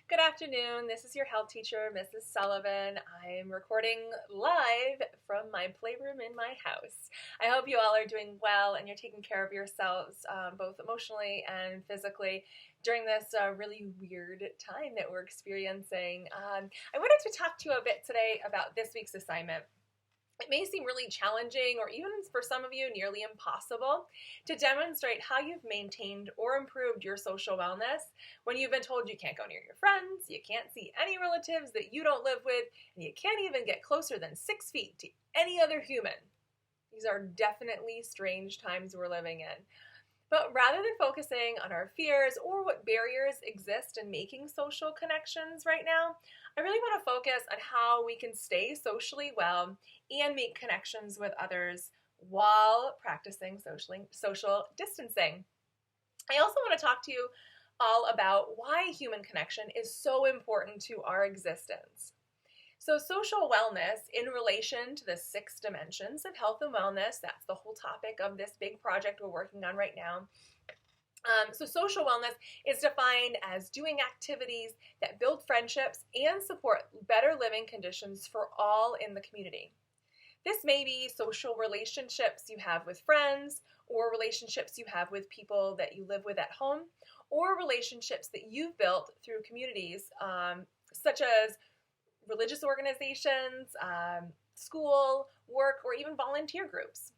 Good afternoon. This is your health teacher, Mrs. Sullivan. I'm recording live from my playroom in my house. I hope you all are doing well and you're taking care of yourselves, both emotionally and physically, during this really weird time that we're experiencing. I wanted to talk to you a bit today about this week's assignment. It may seem really challenging, or even for some of you, nearly impossible, to demonstrate how you've maintained or improved your social wellness when you've been told you can't go near your friends, you can't see any relatives that you don't live with, and you can't even get closer than 6 feet to any other human. These are definitely strange times we're living in. But rather than focusing on our fears or what barriers exist in making social connections right now, I really want to focus on how we can stay socially well and make connections with others while practicing social distancing. I also want to talk to you all about why human connection is so important to our existence. So social wellness in relation to the 6 dimensions of health and wellness, that's the whole topic of this big project we're working on right now. So social wellness is defined as doing activities that build friendships and support better living conditions for all in the community. This may be social relationships you have with friends, or relationships you have with people that you live with at home, or relationships that you've built through communities, such as religious organizations, school, work, or even volunteer groups.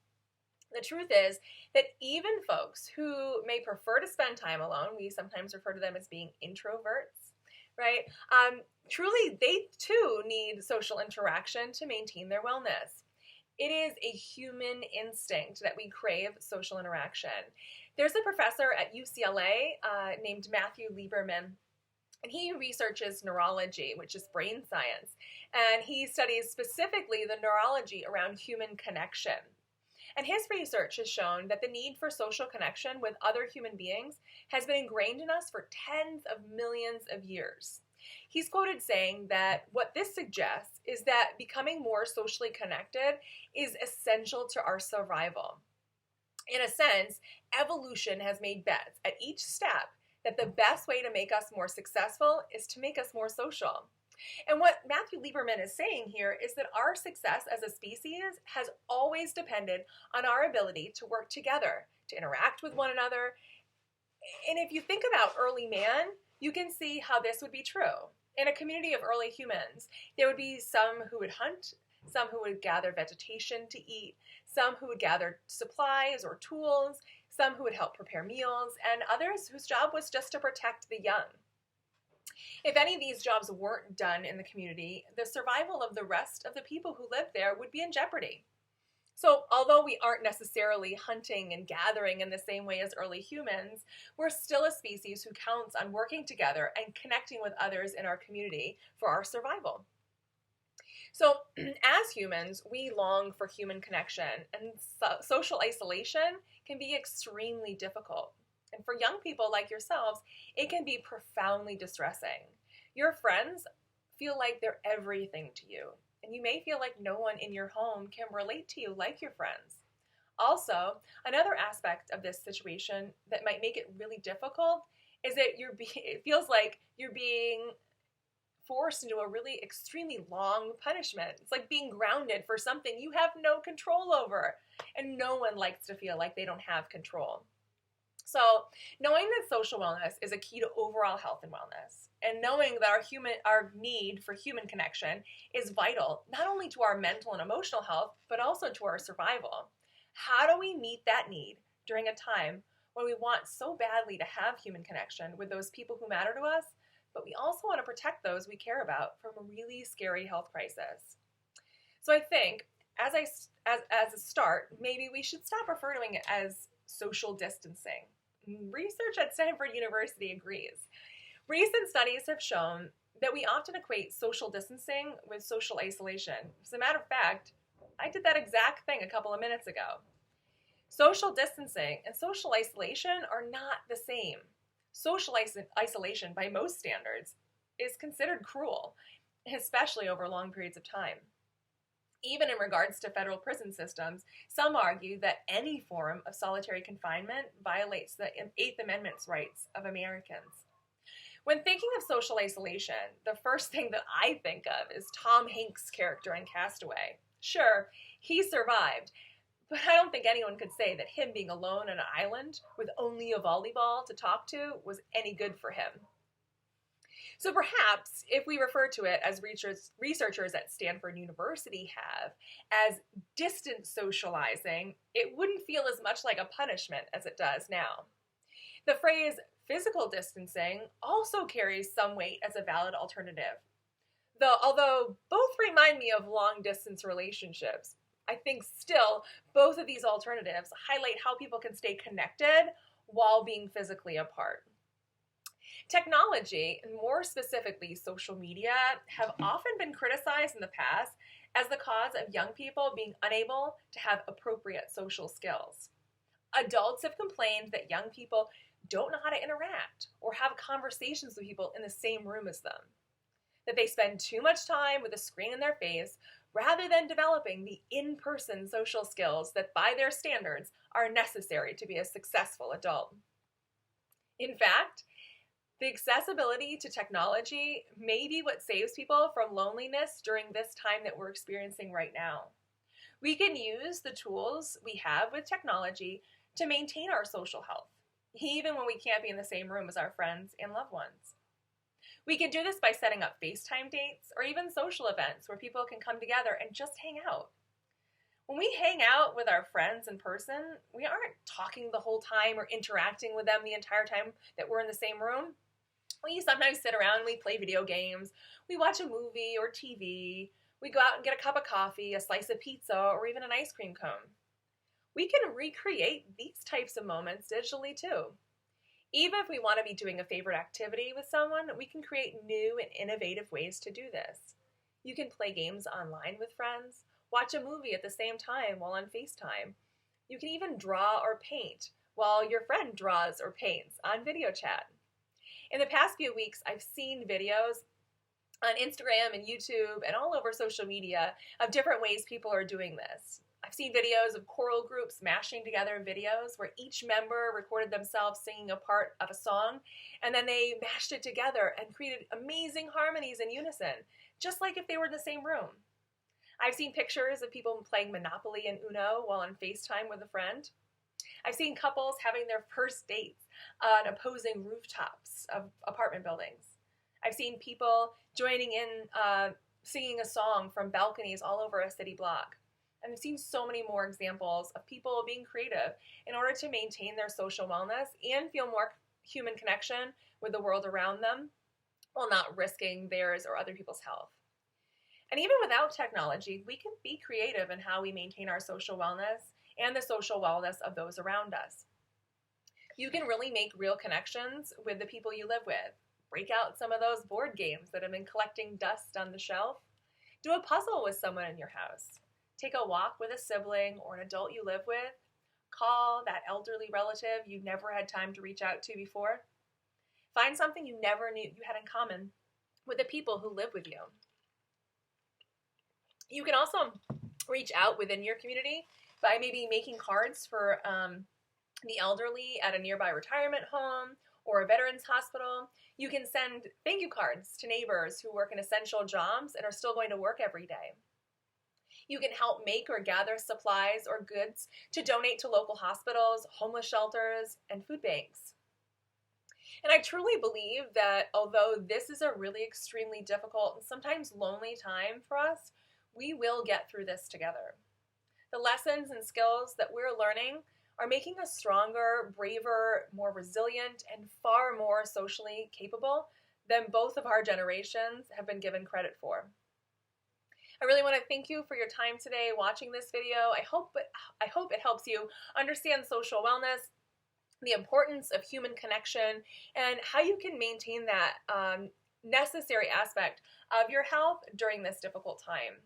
The truth is that even folks who may prefer to spend time alone, we sometimes refer to them as being introverts, right? Truly, they too need social interaction to maintain their wellness. It is a human instinct that we crave social interaction. There's a professor at UCLA named Matthew Lieberman, and he researches neurology, which is brain science, and he studies specifically the neurology around human connection. And his research has shown that the need for social connection with other human beings has been ingrained in us for tens of millions of years. He's quoted saying that what this suggests is that becoming more socially connected is essential to our survival. In a sense, evolution has made bets at each step that the best way to make us more successful is to make us more social. And what Matthew Lieberman is saying here is that our success as a species has always depended on our ability to work together, to interact with one another. And if you think about early man, you can see how this would be true. In a community of early humans, there would be some who would hunt, some who would gather vegetation to eat, some who would gather supplies or tools, some who would help prepare meals, and others whose job was just to protect the young. If any of these jobs weren't done in the community, the survival of the rest of the people who lived there would be in jeopardy. So although we aren't necessarily hunting and gathering in the same way as early humans, we're still a species who counts on working together and connecting with others in our community for our survival. So as humans, we long for human connection, and social isolation can be extremely difficult. And for young people like yourselves, it can be profoundly distressing. Your friends feel like they're everything to you, and you may feel like no one in your home can relate to you like your friends. Also, another aspect of this situation that might make it really difficult is that it feels like you're being forced into a really extremely long punishment. It's like being grounded for something you have no control over, and no one likes to feel like they don't have control. So knowing that social wellness is a key to overall health and wellness, and knowing that our need for human connection is vital, not only to our mental and emotional health, but also to our survival. How do we meet that need during a time when we want so badly to have human connection with those people who matter to us, but we also want to protect those we care about from a really scary health crisis? So I think, as a start, maybe we should stop referring to it as social distancing. Research at Stanford University agrees. Recent studies have shown that we often equate social distancing with social isolation. As a matter of fact, I did that exact thing a couple of minutes ago. Social distancing and social isolation are not the same. Social isolation, by most standards, is considered cruel, especially over long periods of time. Even in regards to federal prison systems, some argue that any form of solitary confinement violates the Eighth Amendment's rights of Americans. When thinking of social isolation, the first thing that I think of is Tom Hanks' character in Castaway. Sure, he survived, but I don't think anyone could say that him being alone on an island with only a volleyball to talk to was any good for him. So perhaps if we refer to it, as researchers at Stanford University have, as distant socializing, it wouldn't feel as much like a punishment as it does now. The phrase physical distancing also carries some weight as a valid alternative. Although both remind me of long-distance relationships, I think still both of these alternatives highlight how people can stay connected while being physically apart. Technology, and more specifically social media, have often been criticized in the past as the cause of young people being unable to have appropriate social skills. Adults have complained that young people don't know how to interact or have conversations with people in the same room as them, that they spend too much time with a screen in their face rather than developing the in-person social skills that, by their standards, are necessary to be a successful adult. In fact, the accessibility to technology may be what saves people from loneliness during this time that we're experiencing right now. We can use the tools we have with technology to maintain our social health, even when we can't be in the same room as our friends and loved ones. We can do this by setting up FaceTime dates or even social events where people can come together and just hang out. When we hang out with our friends in person, we aren't talking the whole time or interacting with them the entire time that we're in the same room. We sometimes sit around and we play video games, we watch a movie or TV, we go out and get a cup of coffee, a slice of pizza, or even an ice cream cone. We can recreate these types of moments digitally too. Even if we want to be doing a favorite activity with someone, we can create new and innovative ways to do this. You can play games online with friends, watch a movie at the same time while on FaceTime. You can even draw or paint while your friend draws or paints on video chat. In the past few weeks, I've seen videos on Instagram and YouTube and all over social media of different ways people are doing this. I've seen videos of choral groups mashing together videos where each member recorded themselves singing a part of a song, and then they mashed it together and created amazing harmonies in unison, just like if they were in the same room. I've seen pictures of people playing Monopoly and Uno while on FaceTime with a friend. I've seen couples having their first dates on opposing rooftops of apartment buildings. I've seen people joining in singing a song from balconies all over a city block. And I've seen so many more examples of people being creative in order to maintain their social wellness and feel more human connection with the world around them while not risking theirs or other people's health. And even without technology, we can be creative in how we maintain our social wellness and the social wellness of those around us. You can really make real connections with the people you live with. Break out some of those board games that have been collecting dust on the shelf. Do a puzzle with someone in your house. Take a walk with a sibling or an adult you live with. Call that elderly relative you never had time to reach out to before. Find something you never knew you had in common with the people who live with you. You can also reach out within your community by maybe making cards for the elderly at a nearby retirement home or a veterans hospital. You can send thank you cards to neighbors who work in essential jobs and are still going to work every day. You can help make or gather supplies or goods to donate to local hospitals, homeless shelters, and food banks. And I truly believe that although this is a really extremely difficult and sometimes lonely time for us, we will get through this together. The lessons and skills that we're learning are making us stronger, braver, more resilient, and far more socially capable than both of our generations have been given credit for. I really want to thank you for your time today watching this video. I hope it helps you understand social wellness, the importance of human connection, and how you can maintain that necessary aspect of your health during this difficult time.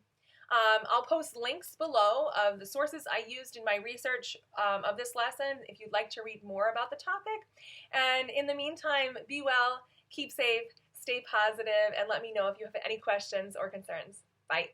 I'll post links below of the sources I used in my research of this lesson if you'd like to read more about the topic. And in the meantime, be well, keep safe, stay positive, and let me know if you have any questions or concerns. Bye.